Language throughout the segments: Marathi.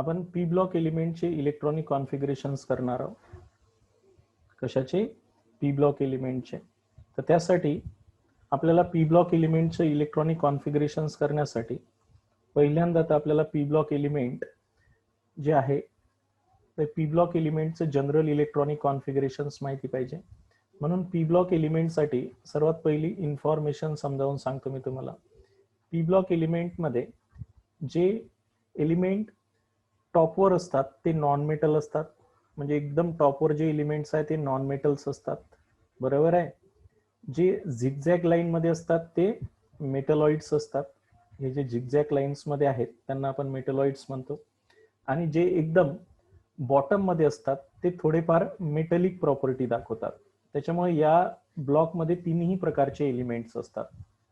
आपण पी ब्लॉक एलिमेंटचे इलेक्ट्रॉनिक कॉन्फिगरेशन्स करणार आहोत. कशाचे? पी ब्लॉक एलिमेंटचे. तर त्यासाठी आपल्याला पी ब्लॉक एलिमेंटचे इलेक्ट्रॉनिक कॉन्फिगरेशन्स करण्यासाठी पहिल्यांदा तर आपल्याला पी ब्लॉक एलिमेंट जे आहे ते पी ब्लॉक एलिमेंटचे जनरल इलेक्ट्रॉनिक कॉन्फिगरेशन्स माहिती पाहिजे. म्हणून पी ब्लॉक एलिमेंटसाठी सर्वात पहिली इन्फॉर्मेशन समजावून सांगतो मी तुम्हाला. पी ब्लॉक एलिमेंटमध्ये जे एलिमेंट टॉपवर असतात ते नॉन मेटल असतात. म्हणजे एकदम टॉपवर जे एलिमेंट्स आहेत ते नॉन मेटल्स असतात, बरोबर आहे. जे झिगझॅग लाईन मध्ये असतात ते मेटलॉइड्स असतात. हे जे झिगझॅग लाईन्स मध्ये आहेत त्यांना आपण मेटलॉइड्स म्हणतो. आणि जे एकदम बॉटम मध्ये असतात ते थोडेफार मेटलिक प्रॉपर्टी दाखवतात. त्याच्यामुळे या ब्लॉकमध्ये तिन्ही प्रकारचे एलिमेंट्स असतात: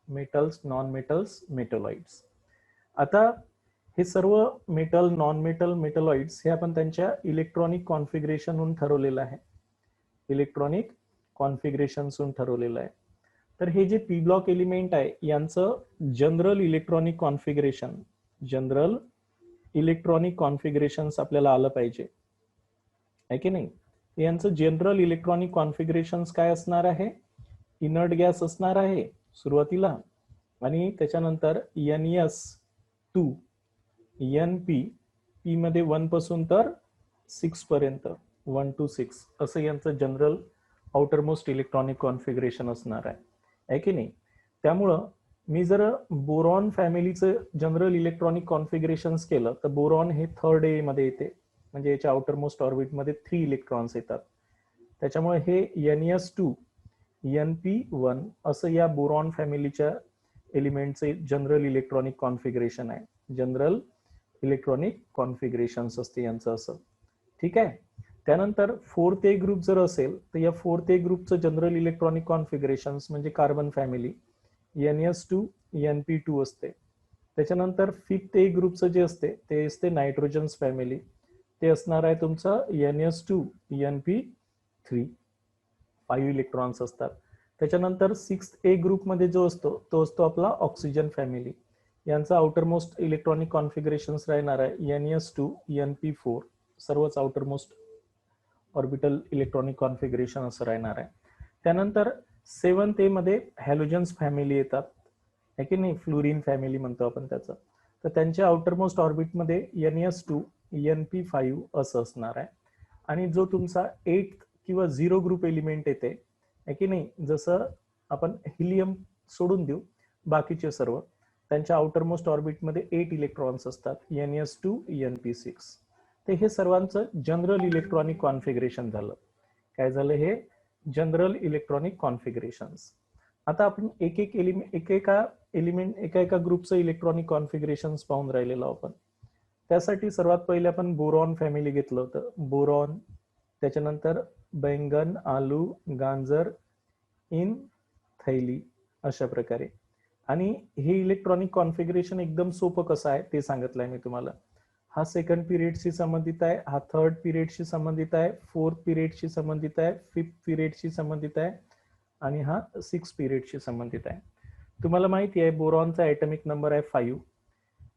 मेटल्स, नॉन मेटल्स, मेटलॉइड्स. आता हे सर्व मेटल, नॉन मेटल, मेटलॉइड्स हे आपण त्यांच्या इलेक्ट्रॉनिक कॉन्फिगरेशनहून ठरवलेलं आहे. इलेक्ट्रॉनिक कॉन्फिगरेशनहून ठरवलेलं आहे. तर हे जे पी ब्लॉक एलिमेंट आहे यांचं general electronic configuration, general electronic configurations आपल्याला आलं पाहिजे, आहे की नाही. यांचं जनरल इलेक्ट्रॉनिक कॉन्फिगरेशन्स काय असणार आहे? इनर्ट गॅस असणार आहे सुरुवातीला, आणि त्याच्यानंतर NS2 NP, पी मध्ये 1 पासून तर 6 पर्यंत, 1 to 6 असं यांचं जनरल आउटरमोस्ट इलेक्ट्रॉनिक कॉन्फिगरेशन असणार आहे की नाही. त्यामुळं मी जर बोरॉन फॅमिलीचं जनरल इलेक्ट्रॉनिक कॉन्फिगरेशन्स केलं तर बोरॉन हे 3rd A मध्ये येते. म्हणजे याच्या आउटरमोस्ट ऑर्बिटमध्ये 3 इलेक्ट्रॉन्स येतात. त्याच्यामुळे हे NS2 NP1 असं या बोरॉन फॅमिलीच्या एलिमेंटचे जनरल इलेक्ट्रॉनिक कॉन्फिगरेशन आहे. जनरल इलेक्ट्रॉनिक कॉन्फिगरेशन्स असते यांचं असं, ठीक आहे. त्यानंतर 4th A ग्रुप जर असेल तर या 4th A ग्रुपचं जनरल इलेक्ट्रॉनिक कॉन्फिगरेशन्स म्हणजे कार्बन फॅमिली NS2 NP2 असते. त्याच्यानंतर 5th A ग्रुपचं जे असते ते असते नायट्रोजन्स फॅमिली, ते असणार आहे तुमचं NS2 NP3, 5 इलेक्ट्रॉन्स असतात. त्याच्यानंतर 6th A ग्रुपमध्ये जो असतो तो असतो आपला ऑक्सिजन फॅमिली. यांचा आउटरमोस्ट इलेक्ट्रॉनिक कॉन्फिगरेशन्स राहणार आहे NS2 NP4, सर्वच आउटरमोस्ट ऑर्बिटल इलेक्ट्रॉनिक कॉन्फिगरेशन असं राहणार आहे. त्यानंतर 7th A मध्ये हॅलोजन्स फॅमिली येतात, आहे की नाही, फ्लोरीन फॅमिली म्हणतो आपण त्याचं. तर त्यांच्या आउटरमोस्ट ऑर्बिटमध्ये NS2 NP5 असं असणार आहे. आणि जो तुमचा 8th किंवा 0 ग्रुप एलिमेंट येते, आहे की नाही, जसं आपण हिलियम सोडून देऊ बाकीचे सर्व, त्यांच्या आउटरमोस्ट ऑर्बिटमध्ये 8 इलेक्ट्रॉन्स असतात NS2 NP6. तर हे सर्वांचं जनरल इलेक्ट्रॉनिक कॉन्फिगरेशन झालं. काय झालं? हे जनरल इलेक्ट्रॉनिक कॉन्फिगरेशन्स. आता आपण एकेका ग्रुपचं इलेक्ट्रॉनिक कॉन्फिगरेशन्स पाहून राहिलेलो आपण. त्यासाठी सर्वात पहिले आपण बोरॉन फॅमिली घेतलं होतं. बोरॉन, त्याच्यानंतर बैंगन, आलू, गांजर, इन, थैली, अशा प्रकारे. आणि हे इलेक्ट्रॉनिक कॉन्फिगरेशन एकदम सोपं कसं आहे ते सांगितलंय मी तुम्हाला. हा 2nd पिरियडशी संबंधित आहे, हा 3rd पिरियडशी संबंधित आहे, 4th पिरियडशी संबंधित आहे, 5th पिरियडशी संबंधित आहे, आणि हा 6th पिरियडशी संबंधित आहे. तुम्हाला माहिती आहे बोरॉनचा ऍटॉमिक नंबर आहे 5.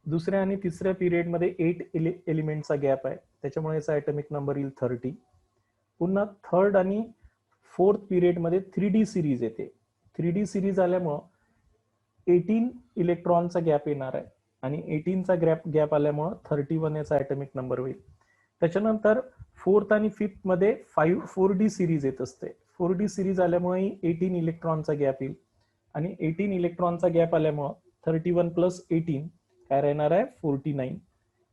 दुसऱ्या आणि तिसऱ्या पिरियडमध्ये 8 एलिमेंटचा गॅप आहे, त्याच्यामुळे याचा ऍटॉमिक नंबर येईल 30. पुन्हा 3rd आणि 4th पिरियडमध्ये 3D सिरीज येते. 3D सिरीज आल्यामुळं 18 इलेक्ट्रॉनचा गॅप येणार आहे, आणि 18चा गॅप आल्यामुळं 31 याचा ऍटॉमिक नंबर होईल. त्याच्यानंतर 4th आणि 5th मध्ये 4D सिरीज येत असते. 4D सिरीज आल्यामुळे 18 इलेक्ट्रॉनचा गॅप येईल, आणि 18 इलेक्ट्रॉनचा गॅप आल्यामुळं 31 + 18 काय राहणार आहे? 49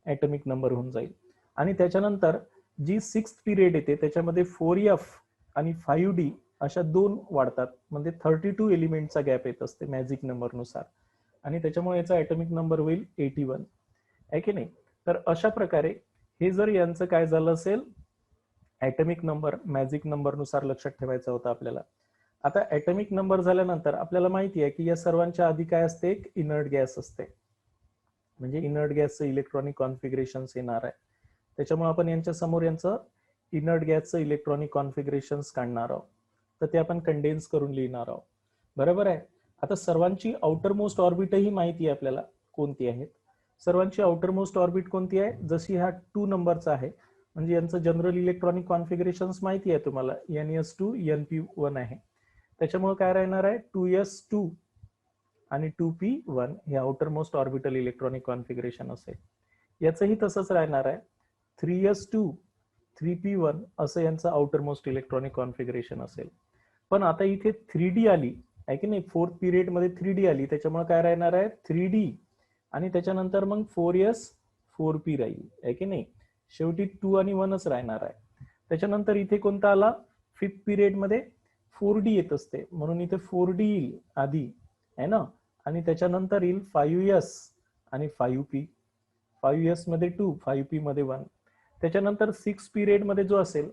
ऍटॉमिक नंबर होऊन जाईल. आणि त्याच्यानंतर जी 6th पिरियड येते त्याच्यामध्ये 4F आणि 5D अशा 2 वाढतात, म्हणजे 32 एलिमेंटचा गॅप येत असते मॅजिक नंबरनुसार, आणि त्याच्यामुळे याचा ऍटॉमिक नंबर होईल 81, आहे की नाही. तर अशा प्रकारे हे जर यांचं काय झालं असेल, ऍटॉमिक नंबर मॅजिक नंबरनुसार लक्षात ठेवायचा होता आपल्याला. आता ऍटॉमिक नंबर झाल्यानंतर आपल्याला माहिती आहे की या सर्वांच्या आधी काय असते? एक इनर्ट गॅस असते. म्हणजे इनर्ट गॅसचं इलेक्ट्रॉनिक कॉन्फिगरेशन येणार आहे. त्याच्यामुळे आपण यांच्या समोर यांचं इनर्ट गॅसचं इलेक्ट्रॉनिक कॉन्फिगरेशन्स काढणार आहोत. तर ते आपण कंडेन्स करून लिहिणार आहोत, बरोबर आहे. आता सर्वांची आउटरमोस्ट ऑर्बिटही माहिती आहे आपल्याला कोणती आहेत. सर्वांची आउटर मोस्ट ऑर्बिट कोणती आहे? जशी हा 2 नंबरचा आहे, म्हणजे यांचं जनरल इलेक्ट्रॉनिक कॉन्फिगरेशन्स माहिती आहे तुम्हाला, NS2 NP1 आहे. त्याच्यामुळे काय राहणार आहे? 2s2 आणि 2p1 हे outer most orbital electronic configuration असेल. याचंही तसंच राहणार आहे. 3s2 3p1 असं यांचं आउटर मोस्ट इलेक्ट्रॉनिक कॉन्फिगरेशन असेल. पण आता इथे 3D आली आहे की नाही, 4th पिरियड मध्ये 3D आली, त्याच्यामुळे काय राहणार आहे? 3D आणि त्याच्यानंतर मग 4s 4p राहील आहे की नाही. शेवटी 2 आणि 1च राहणार आहे. त्याच्यानंतर इथे कोणता आला? 5th पिरियड मध्ये 4D येत असते, म्हणून इथे 4D येईल आधी आहे ना, आणि त्याच्यानंतर येईल 5s आणि 5p. 5s मध्ये 2, 5p मध्ये 1. त्याच्यानंतर 6 पिरियड मध्ये जो असेल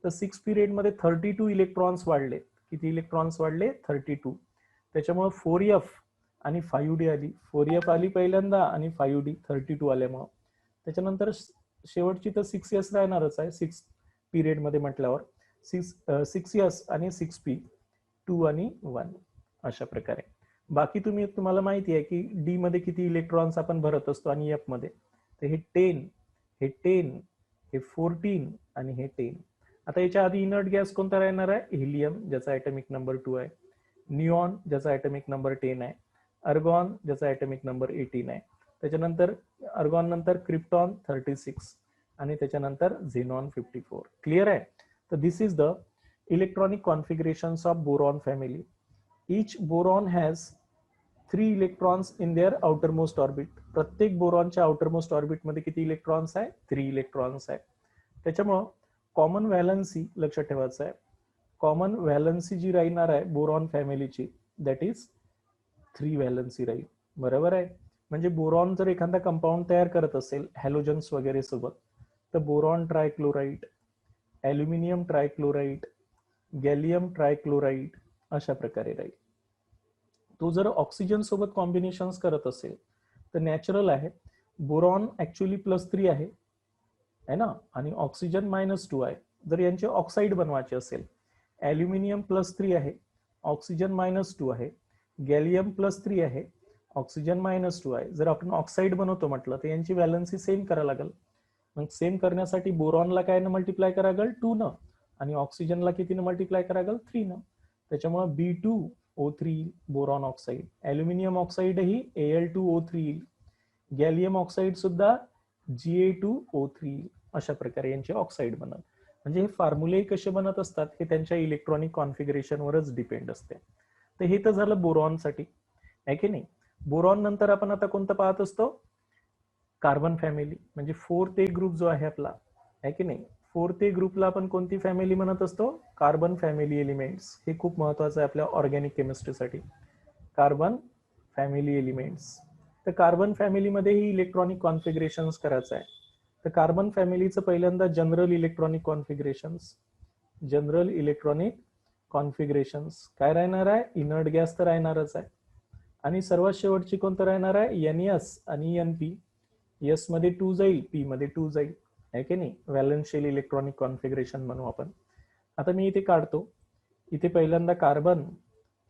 तर 6 पिरियड मध्ये 32 इलेक्ट्रॉन्स वाढले. किती इलेक्ट्रॉन्स वाढले? 32. त्याच्यामुळे 4f आणि 5d आली. 4f आली पहिल्यांदा आणि 5d 32 आल्यामुळं. त्याच्यानंतर शेवटची तर 6s राहणारच आहे 6 पिरियड मध्ये म्हटल्यावर. 6s आणि 6p 2 आणि 1 अशा प्रकारे. बाकी तुम्हाला माहिती आहे की डी मध्ये किती इलेक्ट्रॉन्स आपण भरत असतो आणि एफ मध्ये. तर हे 10, हे 10, हे 14 आणि हे 10. आता याच्या आधी इनर्ट गॅस कोणता राहणार आहे? हिलियम, ज्याचा ॲटॉमिक नंबर 2 आहे. निऑन, ज्याचा ॲटॉमिक नंबर 10 आहे. अर्गॉन, ज्याचा ॲटॉमिक नंबर 18 आहे. त्याच्यानंतर अर्गॉन नंतर क्रिप्टॉन 36 आणि त्याच्यानंतर झेनॉन 54. क्लिअर आहे? तर this is the electronic configurations of boron family. Each boron has 3 electrons in their outermost orbit. प्रत्येक बोरॉनच्या आउटरमोस्ट ऑर्बिट मध्ये किती इलेक्ट्रॉन्स आहे? 3 इलेक्ट्रॉन्स आहे. त्याच्यामुळं कॉमन व्हॅलन्सी लक्षात ठेवायचं आहे. कॉमन व्हॅलन्सी जी राहणार आहे बोरॉन फॅमिलीची, दॅट इज 3 व्हॅलन्सी राहील. बरोबर आहे? म्हणजे बोरॉन जर एखादा कंपाऊंड तयार करत असेल हॅलोजन्स वगैरे सोबत, तर boron trichloride, aluminium trichloride, gallium trichloride अशा प्रकारे राहील. तो जर ऑक्सिजन सोबत कॉम्बिनेशन्स करत असेल तर नॅचरल आहे. बोरॉन ऍक्च्युअली +3 आहे ना, आणि ऑक्सिजन -2 आहे. जर यांचे ऑक्साईड बनवायचे असेल, ॲल्युमिनियम +3 आहे, ऑक्सिजन -2 आहे, गॅलियम +3 आहे, ऑक्सिजन -2 आहे. जर आपण ऑक्साईड बनवतो म्हटलं तर यांची व्हॅलन्सी सेम करायला लागेल. मग सेम करण्यासाठी बोरॉनला काय न मल्टिप्लाय करा लागेल? 2 न, आणि ऑक्सिजनला किती न मल्टिप्लाय करा लागेल? 3 न. त्याच्यामुळे B2O3 boron oxide. Aluminium oxide ही Al2O3, गॅलियम ऑक्साईड सुद्धा Ga2O3. अशा प्रकारे यांचे ऑक्साईड बनत. म्हणजे हे फॉर्म्युले कसे बनत असतात हे त्यांच्या इलेक्ट्रॉनिक कॉन्फिगरेशनवरच डिपेंड असते. तर हे तर झालं बोरॉनसाठी, आहे की नाही. बोरॉन नंतर आपण आता कोणतं पाहत असतो? Carbon family. म्हणजे 4th A ग्रुप जो आहे आपला, आहे की नाही, 4th A ग्रुपला आपण कोणती फॅमिली म्हणत असतो? Carbon family elements. हे खूप महत्वाचं आहे आपल्या ऑर्गॅनिक केमिस्ट्रीसाठी. Carbon family elements. तर कार्बन फॅमिलीमध्ये ही इलेक्ट्रॉनिक कॉन्फिगरेशन्स करायचं आहे. तर कार्बन फॅमिलीचं पहिल्यांदा जनरल इलेक्ट्रॉनिक कॉन्फिगरेशन्स. जनरल इलेक्ट्रॉनिक कॉन्फिगरेशन्स काय राहणार आहे? इनर्ट गॅस तर राहणारच आहे. आणि सर्वात शेवटची कोणतं राहणार आहे? NS आणि NP. एस मध्ये 2 जाईल, पी मध्ये 2 जाईल, आहे की नाही. व्हॅलन्शियल इलेक्ट्रॉनिक कॉन्फिगरेशन म्हणू आपण. आता मी इथे काढतो. इथे पहिल्यांदा कार्बन,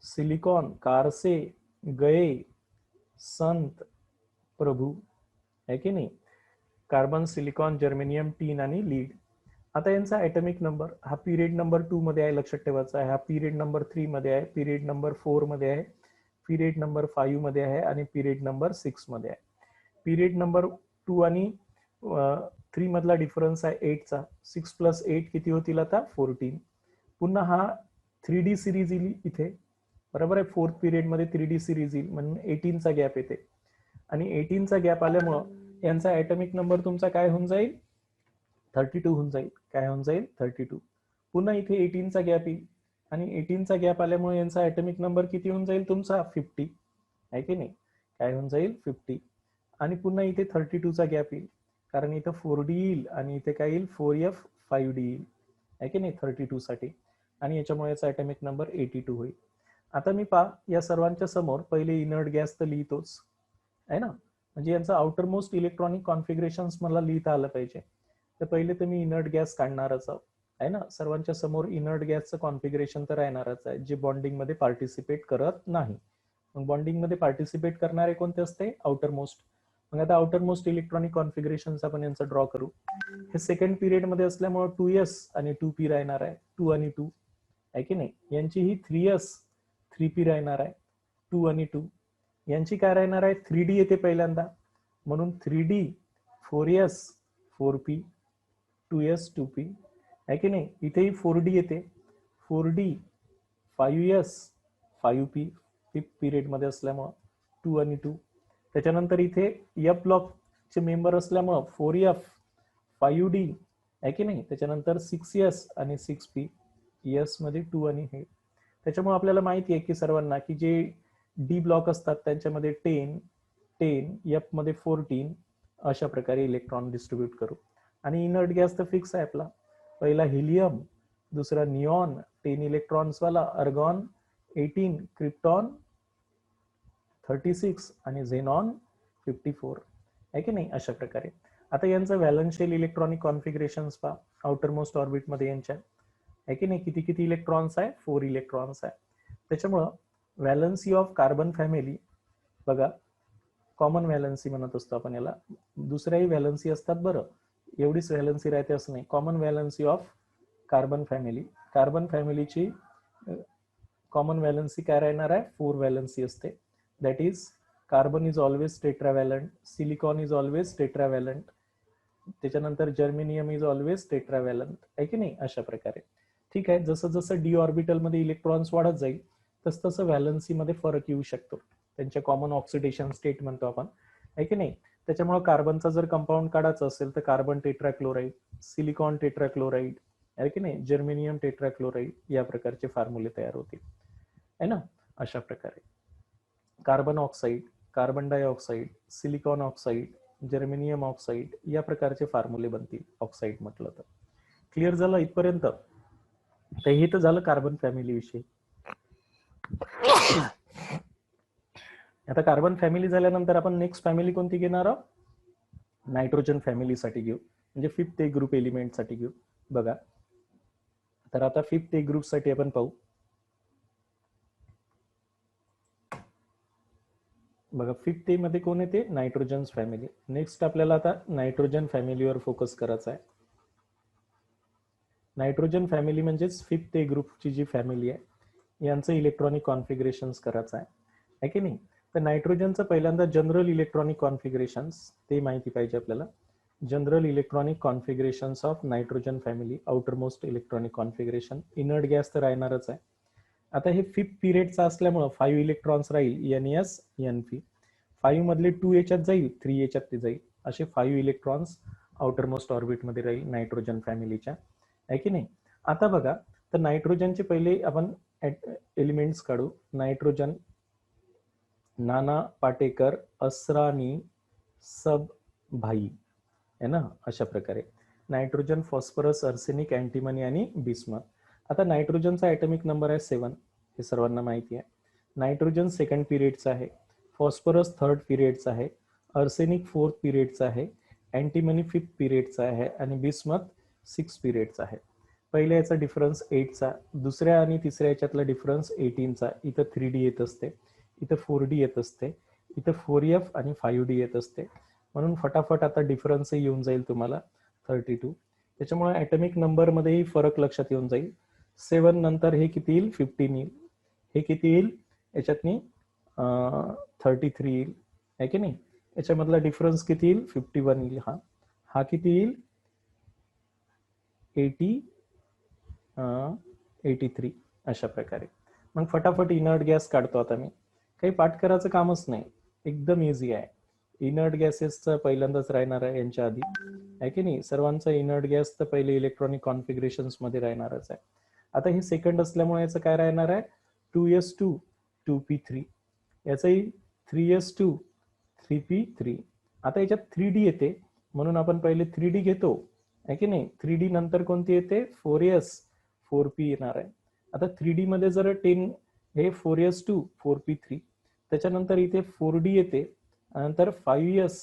सिलिकॉन, कारसे, गये, संत, प्रभू, आहे की नाही. कार्बन, सिलिकॉन, जर्मेनियम, टीन आणि लीड. आता यांचा ॲटॉमिक नंबर हा पिरियड नंबर 2 मध्ये आहे, लक्षात ठेवायचा आहे. हा पिरियड नंबर 3 मध्ये आहे, पिरियड नंबर 4 मध्ये आहे, पिरियड नंबर 5 मध्ये आहे आणि पिरियड नंबर 6 मध्ये आहे. पिरियड नंबर 2 आणि 3 मधला डिफरन्स आहे 8चा. 6 + 8 किती होतील आता? 14. पुन्हा हा 3D सिरीज येईल इथे, बरोबर आहे. 4th पिरियड मध्ये 3D सिरीज येईल, म्हणून 18चा गॅप येते. आणि 18चा गॅप आल्यामुळं यांचा ॲटॉमिक नंबर तुमचा काय होऊन जाईल? 32 होऊन जाईल. काय होऊन जाईल? 32. पुन्हा इथे 18चा गॅप येईल आणि 18चा गॅप आल्यामुळे यांचा ॲटॉमिक नंबर किती होऊन जाईल तुमचा? 50, आहे की नाही. काय होऊन जाईल? 50. आणि पुन्हा इथे 32चा गॅप येईल, कारण इथं 4D येईल आणि इथे काय येईल? 4F 5D येईल, आहे की नाही, 32 साठी. आणि याच्यामुळे याचा ॲटॉमिक नंबर 82 होईल. आता मी या सर्वांच्या समोर पहिले इनर्ट गॅस तर लिहितोच आहे ना, म्हणजे यांचं आउटर मोस्ट इलेक्ट्रॉनिक कॉन्फिगरेशन्स मला लिहिता आलं पाहिजे. तर पहिले तर मी इनर्ट गॅस काढणारच आहे ना. सर्वांच्या समोर इनर्ट गॅसचं कॉन्फिगरेशन तर राहणारच आहे, जे बॉन्डिंग मध्ये पार्टिसिपेट करत नाही. मग बॉन्डिंग मध्ये पार्टिसिपेट करणारे कोणते असते? Outer most. मग आता आउटर मोस्ट इलेक्ट्रॉनिक कॉन्फिगरेशन आपण यांचं ड्रॉ करू. हे सेकंड पिरियड मध्ये असल्यामुळे 2s आणि 2p राहणार आहे, 2 आणि 2 आहे की नाही. यांची ही 3s 3p राहणार आहे, 2 आणि 2. यांची काय राहणार आहे, 3d येते पहिल्यांदा म्हणून 3d 4s 4p 2s 2p आहे की नाही. इथेही 4d येते, 4d 5s 5p fifth period मध्ये असल्यामुळं 2 आणि 2. त्याच्यानंतर इथे एफ ब्लॉकचे मेंबर असल्यामुळं 4f 5d आहे की नाही. त्याच्यानंतर 6s आणि 6p, एस मध्ये 2 आणि हे. त्याच्यामुळे आपल्याला माहिती आहे की सर्वांना की जे डी ब्लॉक असतात त्यांच्यामध्ये 10 10 एफ मध्ये 14 अशा प्रकारे इलेक्ट्रॉन डिस्ट्रीब्यूट करू. आणि इनर्ट गॅस तर फिक्स आहे आपला, पहिला हिलियम, दुसरा निऑन 10 इलेक्ट्रॉन्स वाला, अर्गॉन 18, क्रिप्टॉन 36 आणि झेनॉन 54 आहे की नाही. अशा प्रकारे आता यांचं व्हॅलन्शियल इलेक्ट्रॉनिक कॉन्फिगरेशन्स पहा आउटर मोस्ट ऑर्बिट मध्ये यांच्या आहे की नाही. किती किती इलेक्ट्रॉन्स आहे, 4 इलेक्ट्रॉन्स आहे. त्याच्यामुळं व्हॅलन्सी ऑफ कार्बन फॅमिली बघा, कॉमन व्हॅलन्सी म्हणत असतो आपण याला, दुसऱ्याही व्हॅलन्सी असतात बरं, एवढीच व्हॅलन्सी राहते असं नाही. Common valency of carbon family, carbon फॅमिलीची कॉमन व्हॅलन्सी काय राहणार आहे, 4 व्हॅलन्सी असते. That is carbon is always tetravalent, silicon is always tetravalent, त्याच्यानंतर जर्मेनियम इज ऑलवेज टेट्राव्हॅलंट आहे की नाही. अशा प्रकारे ठीक आहे. जसं जसं डी ऑर्बिटल मध्ये इलेक्ट्रॉन्स वाढत जाईल तस तसं व्हॅलन्सी मध्ये फरक येऊ शकतो. त्यांच्या कॉमन ऑक्सिडेशन स्टेट म्हणतो आपण आहे की नाही. त्याच्यामुळे कार्बनचा जर कंपाऊंड काढायचा असेल तर कार्बन टेट्राक्लोराईड, सिलिकॉन टेट्राक्लोराईड आहे की नाही, जर्मेनियम टेट्राक्लोराईड या प्रकारचे फॉर्म्युले तयार होतील आहे ना. अशा प्रकारे carbon oxide, carbon dioxide, silicon oxide, germanium oxide या प्रकारचे फॉर्म्युले बनतील ऑक्साईड म्हटलं तर. क्लिअर झालं इथपर्यंत. तर हे तर झालं कार्बन फॅमिली विषयी. आता कार्बन फॅमिली झाल्यानंतर आपण नेक्स्ट फॅमिली कोणती घेणार आहोत, नायट्रोजन फॅमिलीसाठी घेऊ, म्हणजे फिफ्थ ए ग्रुप एलिमेंट साठी घेऊ. बघा तर आता फिफ्थ ए ग्रुप साठी आपण पाहू. बघा फिफ्थ ए मध्ये कोण येते, नायट्रोजन फॅमिली. नेक्स्ट आपल्याला आता नायट्रोजन फॅमिलीवर फोकस करायचा आहे. नायट्रोजन फॅमिली म्हणजेच फिफ्थ ए ग्रुपची जी फॅमिली आहे यांचं इलेक्ट्रॉनिक कॉन्फिगरेशन्स करायचं आहे की नाही. तर नायट्रोजनचं पहिल्यांदा जनरल इलेक्ट्रॉनिक कॉन्फिगरेशन्स ते माहिती पाहिजे आपल्याला. General electronic configurations of nitrogen family, outermost electronic configuration. Inert gas तर राहणारच आहे. आता हे फिफ्थ पिरियडचा असल्यामुळं 5 इलेक्ट्रॉन्स राहील, NS NP. 5 मधले 2 याच्यात जाईल, 3 याच्यात ते जाईल, असे 5 इलेक्ट्रॉन्स आउटर मोस्ट ऑर्बिट मध्ये राहील नायट्रोजन फॅमिलीच्या आहे की नाही. आता बघा तर नायट्रोजनचे पहिले आपण एलिमेंट्स काढू. नायट्रोजन, नाना पाटेकर, असरानी, सब भाई है ना. अशा प्रकारे नायट्रोजन, फॉस्फरस, अर्सेनिक, अँटीमनी आणि बिस्मथ. आता नायट्रोजनचा ॲटॉमिक नंबर आहे 7, हे सर्वांना माहिती आहे. नायट्रोजन सेकंड पिरियडचा आहे, फॉस्फरस थर्ड पिरियडचा आहे, अर्सेनिक फोर्थ पिरियडचा आहे, अँटीमनी फिफ्थ पिरियडचा आहे आणि बिस्मथ 6 पिरियडचा आहे. पहिल्या याचा डिफरन्स 8चा, दुसऱ्या आणि तिसऱ्या याच्यातला डिफरन्स 18चा. इथं 3D येत असते, इथं 4D येत असते, इथं 4F आणि 5D येत असते. म्हणून फटाफट आता डिफरन्स येऊन जाईल तुम्हाला 32. त्याच्यामुळे ॲटॉमिक नंबर मध्येही फरक लक्षात येऊन जाईल. 7 नंतर हे किती येईल, 15 येईल. हे किती येईल याच्यातनी 33 येईल आहे की नाही. याच्यामधला डिफरन्स किती येईल, 51 येईल. हा किती येईल, 83. अशा प्रकारे मग फटाफट इनर्ट गॅस काढतो. आता मी काही पाठ करायचं कामच नाही, एकदम इझी आहे. इनर्ट गॅसेसचं पहिल्यांदाच राहणार आहे यांच्या आधी आहे की नाही. सर्वांचा इनर्ट गॅस तर पहिले इलेक्ट्रॉनिक कॉन्फिगरेशन्स मध्ये राहणारच आहे. आता हे सेकंड असल्यामुळे याचं काय राहणार आहे, 2s2 2p3, याचंही 3s2 3p3. आता याच्यात 3D येते म्हणून आपण पहिले 3D घेतो आहे की नाही. 3D नंतर कोणती येते, 4s 4p येणार आहे. आता 3D मध्ये जर 10 हे 4s2 4p3, त्याच्यानंतर इथे 4D येते, नंतर 5s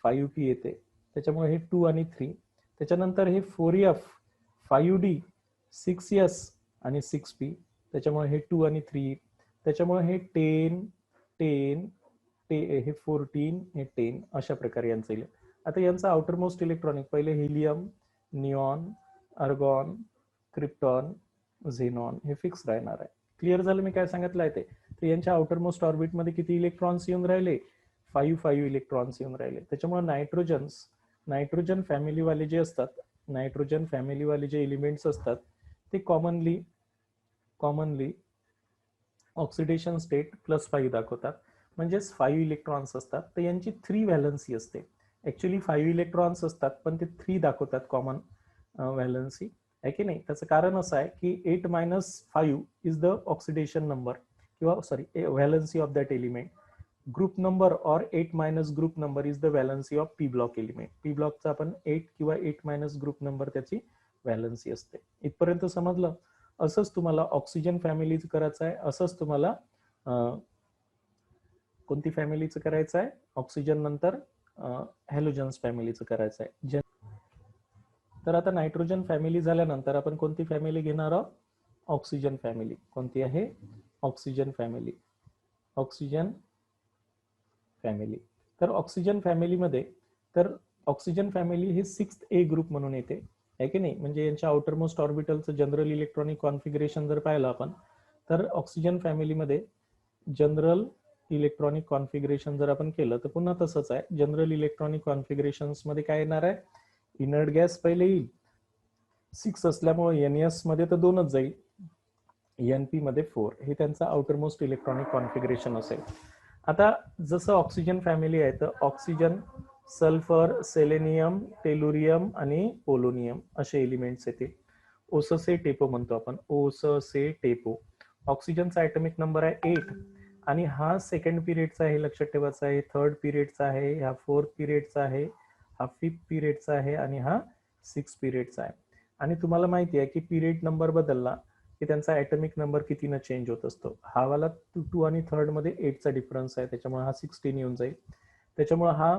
5p येते, त्याच्यामुळे हे 2 आणि 3. त्याच्यानंतर हे 4f 5d 6s आणि 6p, त्याच्यामुळे हे 2 आणि 3. त्याच्यामुळे हे 10 10 हे 14, हे 10 अशा प्रकारे यांचं येईल. आता यांचं आउटर मोस्ट इलेक्ट्रॉनिक पहिले हिलियम, निऑन, अर्गॉन, क्रिप्टॉन, झेनॉन हे फिक्स राहणार आहे. क्लिअर झालं मी काय सांगितलं आहे ते. तर यांच्या आउटर मोस्ट ऑर्बिटमध्ये किती इलेक्ट्रॉन्स येऊन राहिले? 5 इलेक्ट्रॉन्स येऊन राहिले. त्याच्यामुळे नायट्रोजन फॅमिलीवाले जे असतात, नायट्रोजन फॅमिलीवाले जे एलिमेंट्स असतात ते कॉमनली ऑक्सिडेशन स्टेट +5 दाखवतात. म्हणजेच 5 इलेक्ट्रॉन्स असतात. तर यांची 3 व्हॅलन्सी असते. ऍक्च्युली 5 इलेक्ट्रॉन्स असतात पण ते 3 दाखवतात कॉमन व्हॅलन्सी, आहे की नाही. त्याचं कारण असं आहे की 8 - 5 इज द ऑक्सिडेशन नंबर किंवा sorry valency of that element. Group number और 8 - group number is the valency of P block element. P ब्लॉकचा आपण 8 किंवा 8 - ग्रुप नंबर त्याची व्हॅलन्सी असते. इथपर्यंत समजलं. असंच तुम्हाला ऑक्सिजन फॅमिलीचं करायचं आहे. असंच तुम्हाला कोणती फॅमिलीचं करायचं आहे? ऑक्सिजन नंतर हॅलोजन्स फॅमिलीचं करायचं आहे. तर आता नायट्रोजन फॅमिली झाल्यानंतर आपण कोणती फॅमिली घेणार आहोत? Oxygen family. कोणती आहे? Oxygen family. Oxygen family. तर ऑक्सिजन फॅमिलीमध्ये तर ऑक्सिजन फॅमिली हे 6A ग्रुप म्हणून येते, आहे की नाही. म्हणजे यांच्या आउटर मोस्ट ऑर्बिटलचं जनरल इलेक्ट्रॉनिक कॉन्फिगरेशन जर पाहिलं आपण तर ऑक्सिजन फॅमिलीमध्ये जनरल इलेक्ट्रॉनिक कॉन्फिगरेशन जर आपण केलं तर पुन्हा तसंच आहे. जनरल इलेक्ट्रॉनिक कॉन्फिगरेशन्स मध्ये काय येणार आहे? इनर्ट गॅस पहिले येईल. 6 असल्यामुळे NS मध्ये तर 2च जाईल, NP मध्ये 4. हे त्यांचं आउटर मोस्ट इलेक्ट्रॉनिक कॉन्फिगरेशन असेल. आता जसं ऑक्सिजन फॅमिली आहे तर ऑक्सिजन, सल्फर, सेलेनियम, टेलुरियम आणि पोलोनियम असे एलिमेंट्स येतील. ओससे टेपो म्हणतो आपण, ओससे टेपो. ऑक्सिजनचा ॲटॉमिक नंबर आहे 8 आणि हा सेकंड पिरियडचा आहे, लक्षात ठेवायचा आहे. थर्ड पिरियडचा आहे, हा 4th पिरियडचा आहे, हा 5th पिरियडचा आहे आणि हा 6th पिरियडचा आहे. आणि तुम्हाला माहिती आहे की पिरियड नंबर बदलला की त्यांचा ॲटॉमिक नंबर कितीनं चेंज होत असतो. हा वाला 2 आणि 3rd मध्ये 8चा डिफरन्स आहे, त्याच्यामुळे हा 16 येऊन जाईल. त्याच्यामुळे हा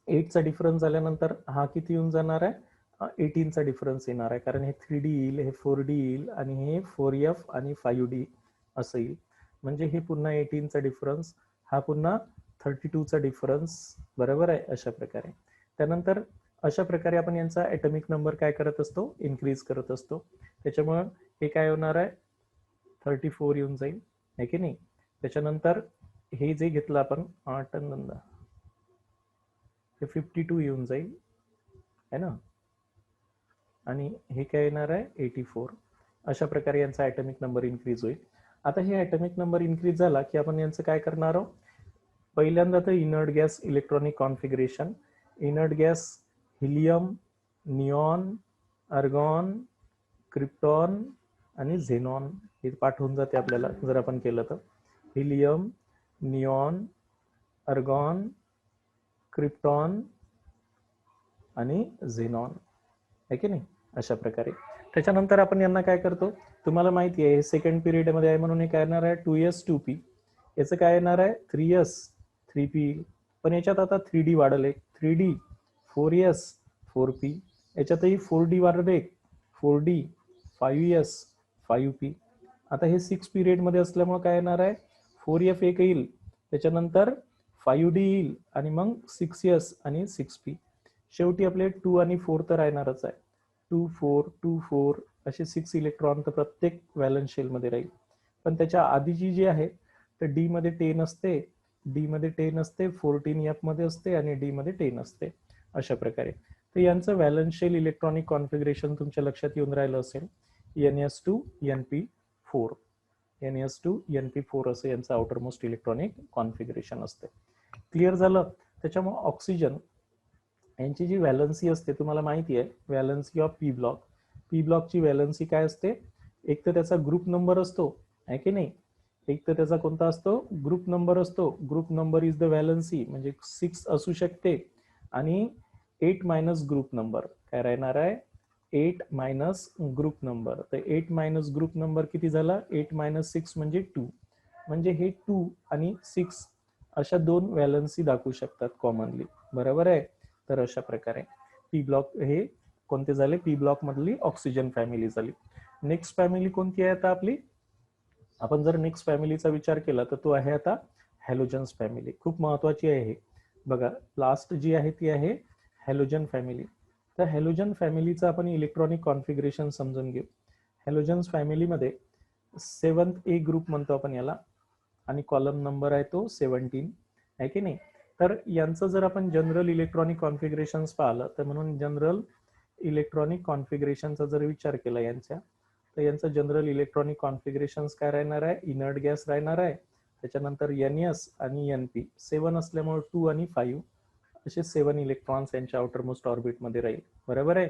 8चा डिफरन्स झाल्यानंतर हा किती येऊन जाणार आहे? 18चा डिफरन्स येणार आहे. कारण हे 3D येईल, हे 4D येईल आणि हे 4F आणि 5D असं येईल. म्हणजे हे पुन्हा 18चा डिफरन्स, हा पुन्हा 32चा डिफरन्स, बरोबर आहे. अशा प्रकारे त्यानंतर अशा प्रकारे आपण यांचा ॲटॉमिक नंबर काय करत असतो? इन्क्रीज करत असतो. त्याच्यामुळं हे काय होणार आहे? 34 येऊन जाईल, आहे की नाही. त्याच्यानंतर हे जे घेतलं आपण 8 हे 52 येऊन जाईल, है ना. आणि हे काय येणार आहे? 84. अशा प्रकारे यांचा ॲटॉमिक नंबर इन्क्रीज होईल. आता हे ॲटॉमिक नंबर इन्क्रीज झाला की आपण यांचं काय करणार आहोत? पहिल्यांदा तर inert gas electronic configuration. Inert gas helium, neon, अर्गॉन, krypton आणि झेनॉन हे पाठवून जाते आपल्याला जर आपण केलं तर. हिलियम, निऑन, अर्गॉन, क्रिप्टॉन आणि झेनॉन, आहे की नाही. अशा प्रकारे त्याच्यानंतर आपण यांना काय करतो? तुम्हाला माहिती आहे हे सेकंड पिरियड मध्ये आहे म्हणून हे काय येणार आहे? 2s 2p. याचं काय येणार आहे? 3s 3p. पण याच्यात आता 3d वाढले, 3d 4s 4p. याच्यातही 4d वाढले, 4d 5s 5p. आता हे 6 पिरियड मध्ये असल्यामुळे काय येणार आहे? 4f एक येईल, त्याच्यानंतर 5d येईल आणि मग 6s आणि 6p. शेवटी आपले 2 आणि 4 तर राहणारच आहे. 2 4 2 4 असे 6 इलेक्ट्रॉन तर प्रत्येक व्हॅलन्स शेल मध्ये राहील. पण त्याच्या आधीची जी आहे तर डी मध्ये 10 असते, डी मध्ये 10 असते, 14f मध्ये असते आणि डी मध्ये 10 असते. अशा प्रकारे तर यांचं व्हॅलन्स शेल इलेक्ट्रॉनिक कॉन्फिगरेशन तुमच्या लक्षात येऊन राहिलं असेल. NS2 NP4, NS2 NP4 असं यांचं आउटर मोस्ट इलेक्ट्रॉनिक कॉन्फिगरेशन असते. क्लिअर झालं. त्याच्यामुळे ऑक्सिजन यांची जी व्हॅलन्सी असते तुम्हाला माहिती आहे, valency of P block. P ब्लॉकची व्हॅलन्सी काय असते? एक तर त्याचा ग्रुप नंबर असतो, आहे की नाही. एक तर त्याचा कोणता असतो? ग्रुप नंबर असतो. Group number is the valency, म्हणजे 6 असू शकते आणि 8 - ग्रुप नंबर काय राहणार आहे? 8 - ग्रुप नंबर. तर 8 - ग्रुप नंबर किती झाला? 8 - 6 म्हणजे 2. म्हणजे हे 2 आणि 6 अशा 2 व्हॅलन्सी दाखवू शकतात कॉमनली, बरोबर आहे. तर अशा प्रकारे पी ब्लॉक हे कोणते झाले? पी ब्लॉक मधली ऑक्सिजन फॅमिली झाली. नेक्स्ट फॅमिली कोणती आहे आता आपली? आपण जर नेक्स्ट फॅमिलीचा विचार केला तर तो आहे आता हॅलोजन्स फॅमिली खूप महत्वाची आहे. बघा लास्ट जी आहे ती आहे हॅलोजन फॅमिली. तर हॅलोजन फॅमिलीचं आपण इलेक्ट्रॉनिक कॉन्फिगरेशन समजून घेऊ. हॅलोजन्स फॅमिलीमध्ये 7th ए ग्रुप म्हणतो आपण याला, आणि कॉलम नंबर आहे तो 17 आहे की नाही. तर यांचं जर आपण जनरल इलेक्ट्रॉनिक कॉन्फिगरेशन पाहिलं तर म्हणून जनरल इलेक्ट्रॉनिक कॉन्फिगरेशनचा जर विचार केला यांच्या, तर यांचं जनरल इलेक्ट्रॉनिक कॉन्फिगरेशन काय राहणार आहे, इनर्ट गॅस राहणार आहे, त्याच्यानंतर NS आणि NP 7 असल्यामुळे 2 आणि 5 असे 7 इलेक्ट्रॉन्स यांच्या आउटरमोस्ट ऑर्बिटमध्ये राहील. बरोबर आहे.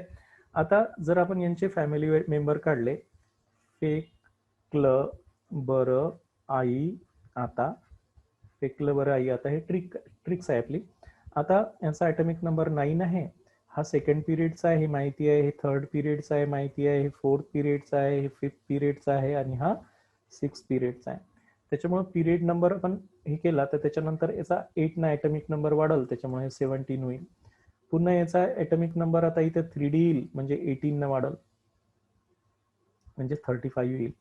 आता जर आपण यांचे फॅमिली मेंबर काढले, फेकलं बरं आई आता, फेकलं बरं आई आता, हे ट्रिक्स आहे आपली. आता यांचा ॲटॉमिक नंबर 9 आहे, हा सेकंड पिरियडचा आहे हे माहिती आहे, हे थर्ड पिरियडचा आहे माहिती आहे, हे फोर्थ पिरियडचा आहे, हे फिफ्थ पिरियडचा आहे आणि हा 6 पिरियडचा आहे. त्याच्यामुळे पिरियड नंबर आपण हे केला तर त्याच्यानंतर याचा 8 ना ॲटॉमिक नंबर वाढल, त्याच्यामुळे 17 होईल. पुन्हा याचा ॲटॉमिक नंबर आता इथे 3D येईल म्हणजे 18 न वाढल म्हणजे 35 येईल.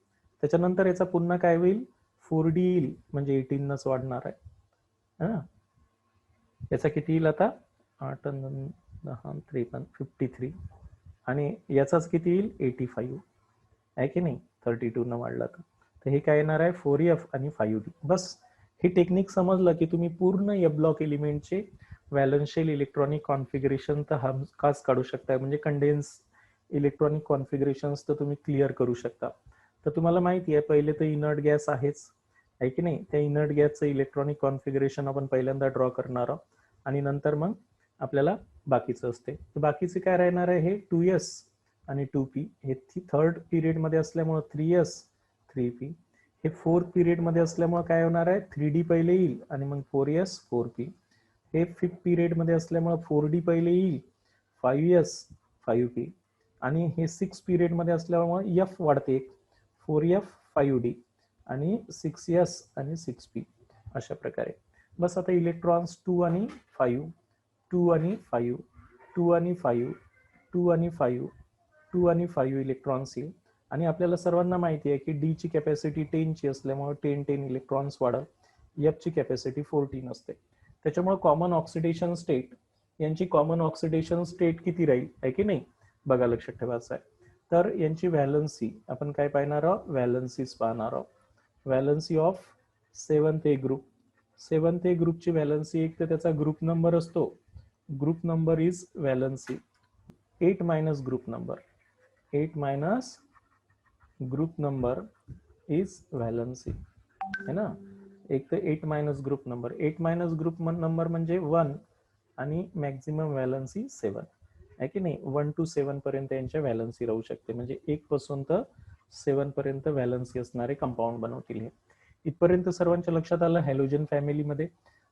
त्याच्यानंतर याचा पुन्हा काय होईल, 4D येईल म्हणजे 18 नच वाढणार आहे. याचा किती येईल आता, 8 10 53 53, आणि याचाच किती येईल 85 आहे की नाही, 32 न वाढला तर हे काय येणार आहे 4F आणि 5D. बस हे टेक्निक समजलं की तुम्ही पूर्ण F ब्लॉक एलिमेंटचे व्हॅलन्शियल इलेक्ट्रॉनिक कॉन्फिगरेशन तर हमखास काढू शकता, म्हणजे कंडेन्स इलेक्ट्रॉनिक कॉन्फिगरेशन्स तर तुम्ही क्लिअर करू शकता. तर तुम्हाला माहिती आहे पहिले तर इनर्ट गॅस आहेच आहे की नाही, त्या इनर्ट गॅसचं इलेक्ट्रॉनिक कॉन्फिगरेशन आपण पहिल्यांदा ड्रॉ करणार आहोत आणि नंतर मग आपल्याला बाकीचं असते. तर बाकीचे काय राहणार आहे, हे 2S आणि 2P, हे थर्ड पिरियड मध्ये असल्यामुळे 3S 3P, हे फोर्थ पिरियड मध्ये असल्यामुळे काय होणार आहे 3D पहिले येईल आणि मग 4S 4P, हे फिफ्थ पिरियड मध्ये असल्यामुळे 4D पहिले येईल 5S 5P, आणि हे 6 पिरियड मध्ये असल्यामुळे F वाढते 4F 5D आणि 6S आणि 6P अशा प्रकारे. बस आता इलेक्ट्रॉन्स 2 आणि 5 2 आणि 5 2 आणि 5 2 आणि 5 2 आणि 5 इलेक्ट्रॉन्स येईल. आणि आपल्याला सर्वांना माहिती आहे की D ची कॅपॅसिटी 10 ची असल्यामुळे 10 इलेक्ट्रॉन्स वाढल, F ची कॅपॅसिटी 14 असते. त्याच्यामुळे कॉमन ऑक्सिडेशन स्टेट, यांची कॉमन ऑक्सिडेशन स्टेट किती राहील आहे की नाही, बघा लक्षात ठेवायचं आहे. तर यांची व्हॅलन्सी आपण काय पाहणार आहोत, व्हॅलन्सीज पाहणार आहोत. Valency of 7th A group, 7th A ग्रुपची व्हॅलन्सी एक तर त्याचा ग्रुप नंबर असतो, group number is valency, 8 minus group number, 8 minus group number is valency है ना. एक तर 8 minus group number, 8 minus group number म्हणजे 1 आणि मॅक्झिमम व्हॅलन्सी 7 आहे की नाही. 1 to 7 पर्यंत यांच्या व्हॅलन्सी राहू शकते, म्हणजे 1 पासून तर 7 पर्यंत व्हॅलन्सी असणारे कंपाऊंड बनवतील. हे इथपर्यंत सर्वांच्या लक्षात आलं हॅलोजन फॅमिलीमध्ये.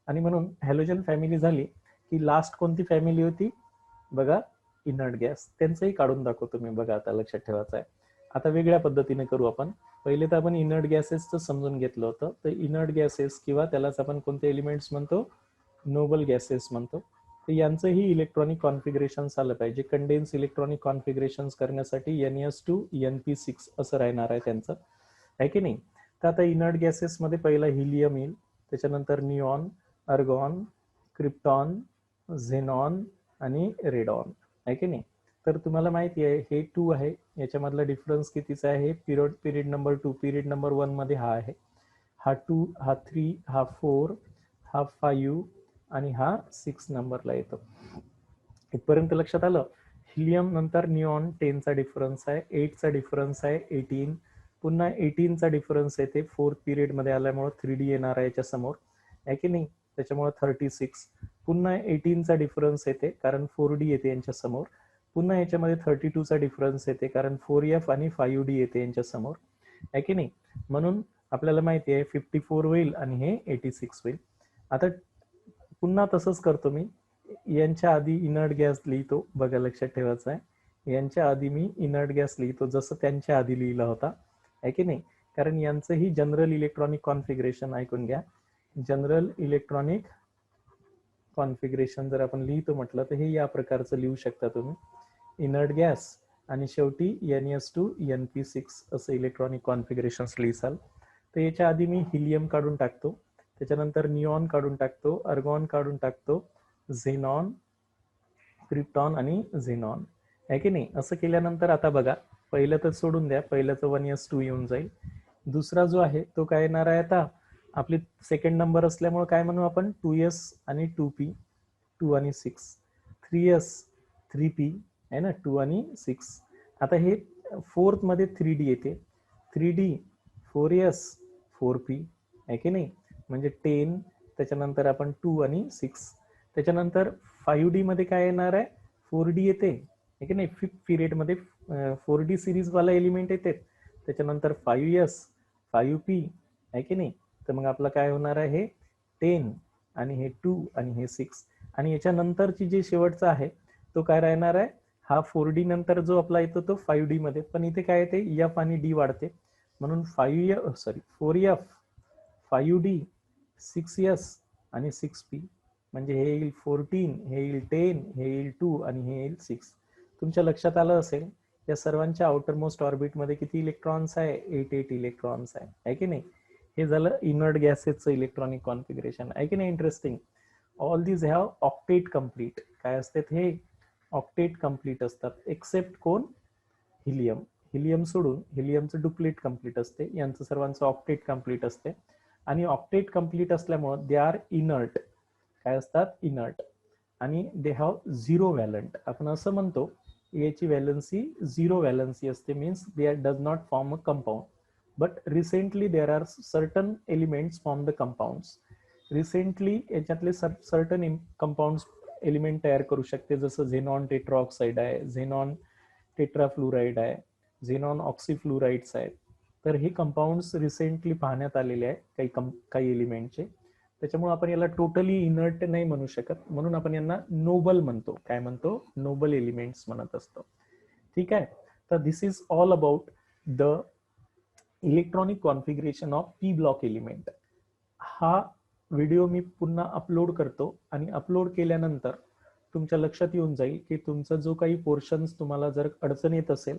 आणि म्हणून हॅलोजन फॅमिली झाली की लास्ट कोणती फॅमिली होती, बघा इनर्ट गॅस, त्यांचंही काढून दाखवतो मी. बघा आता लक्षात ठेवायचं आहे. आता वेगळ्या पद्धतीने करू आपण. पहिले तर आपण इनर्ट गॅसेसचं समजून घेतलं होतं. तर इनर्ट गॅसेस किंवा त्यालाच आपण कोणते एलिमेंट्स म्हणतो, नोबल गॅसेस म्हणतो. तर यांचंही इलेक्ट्रॉनिक कॉन्फिगरेशन आलं पाहिजे. कंडेन्स इलेक्ट्रॉनिक कॉन्फिगरेशन करण्यासाठी NS2 NP6 असं राहणार आहे त्यांचं, आहे की नाही. तर आता इनर्ट गॅसेसमध्ये पहिला हिलियम येईल, त्याच्यानंतर निऑन, अर्गॉन, क्रिप्टॉन, झेनॉन आणि रेडॉन, आहे की नाही. तर तुम्हाला माहिती आहे हे 2 आहे, याच्यामधला डिफरन्स कितीचा आहे, पिरियड नंबर 2 पिरियड नंबर 1 मध्ये हा आहे, हा 2 हा 3 हा 4 हा 5 आणि हा 6 नंबरला येतो. इथपर्यंत लक्षात आलं. हिलियम नंतर निऑन 10 चा डिफरन्स आहे, 8 चा डिफरन्स आहे, 18, पुन्हा 18 चा डिफरन्स येते, फोर्थ पिरियड मध्ये आल्यामुळे 3D येणार आहे याच्या समोर, आहे की नाही, त्याच्यामुळे 36, पुन्हा 18 चा डिफरन्स येते कारण 4D येते यांच्या समोर, पुन्हा याच्यामध्ये 32 चा डिफरन्स येते कारण 4F आणि 5D येते यांच्या समोर, आहे की नाही. म्हणून आपल्याला माहिती आहे 54 होईल आणि हे 86 होईल. आता पुन्हा तसंच करतो मी, यांच्या आधी इनर्ट गॅस लिहितो, बघा लक्षात ठेवायचं आहे. यांच्या आधी मी इनर्ट गॅस लिहितो जसं त्यांच्या आधी लिहिला होता, आहे की नाही. कारण यांचंही जनरल इलेक्ट्रॉनिक कॉन्फिगरेशन ऐकून घ्या. जनरल इलेक्ट्रॉनिक कॉन्फिगरेशन जर आपण लिहितो म्हटलं तर हे या प्रकारचं लिहू शकता तुम्ही, इनर्ट गॅस आणि शेवटी NS2 NP6 असं इलेक्ट्रॉनिक कॉन्फिगरेशन लिहिसाल. तर याच्या आधी मी हिलियम काढून टाकतो, त्याच्यानंतर निऑन काढून टाकतो, अर्गॉन काढून टाकतो, झेनॉन, क्रिप्टॉन आणि झेनॉन, आहे की नाही. असं केल्यानंतर आता बघा, पहिलं तर सोडून द्या, पहिलं तर 1s2 येऊन जाईल. दुसरा जो आहे तो काय येणार आहे, आता आपली सेकंड नंबर असल्यामुळे काय म्हणू आपण, 2s आणि 2p, 2 आणि 6, 3s 3p आहे ना, 2 आणि 6. आता हे फोर्थ मध्ये 3d येते, 3d 4s 4p, आहे की नाही, म्हणजे 10, त्याच्यानंतर आपण 2 आणि 6, त्याच्यानंतर 5d मध्ये काय येणार आहे, 4d येते, आहे की नाही. फिफ्थ पिरियड मध्ये 4d सिरीज वाला एलिमेंट येते, त्याच्यानंतर 5s 5p, आहे की नाही. तर मग आपलं काय होणार आहे, हे 10 आणि हे 2 आणि हे 6, आणि याच्यानंतरची जे शेवटचा आहे तो काय राहणार आहे, हा 4d नंतर जो आपला येतो तो 5d मध्ये, पण इथे काय येते, f आणि d वाढते, म्हणून 4f 5d 6s आणि 6p, म्हणजे हे येईल 14, हे येईल 10, हे येईल 2 आणि हे येईल 6. तुमच्या लक्षात आलं असेल या सर्वांच्या आउटर मोस्ट ऑर्बिट मध्ये किती इलेक्ट्रॉन्स आहे, 8 इलेक्ट्रॉन्स आहे की नाही. हे झालं इनर्ट गॅसेसचं इलेक्ट्रॉनिक कॉन्फिगरेशन, आहे की नाही. Interesting. All these have octet complete. काय असतात हे, ऑक्टेट कम्प्लीट असतात, एक्सेप्ट कोण, हिलियम. हिलियम सोडून, हिलियमचं डुप्लेट कम्प्लीट असते, यांचं सर्वांचं ऑक्टेट कम्प्लीट असते. आणि ऑक्टेट कम्प्लीट असल्यामुळे दे आर इनर्ट. काय असतात, इनर्ट. आणि दे हॅव 0 व्हॅलंट. आपण असं म्हणतो याची व्हॅलन्सी 0 व्हॅलन्सी असते, means they does not form a compound. But recently there are certain elements form the compounds. Recently याच्यातले सर्टन कंपाऊंड्स एलिमेंट तयार करू शकते, जसं झेनॉन टेट्राऑक्साइड आहे, झेनॉन टेट्राफ्लोराईड आहे, झेनॉन ऑक्सिफ्लोराइड्स आहेत. तर हे कंपाऊंड्स रिसेंटली पाहण्यात आलेले आहे काही एलिमेंटचे. त्याच्यामुळे आपण याला टोटली इनर्ट नाही म्हणू शकत, म्हणून आपण यांना नोबल म्हणतो. काय म्हणतो, नोबल एलिमेंट्स म्हणत असतो. ठीक आहे. तर this is all about the electronic configuration of P block element. हा व्हिडिओ मी पुन्हा अपलोड करतो, आणि अपलोड केल्यानंतर तुमच्या लक्षात येऊन जाईल की तुमचा जो काही पोर्शन्स तुम्हाला जर अडचण येत असेल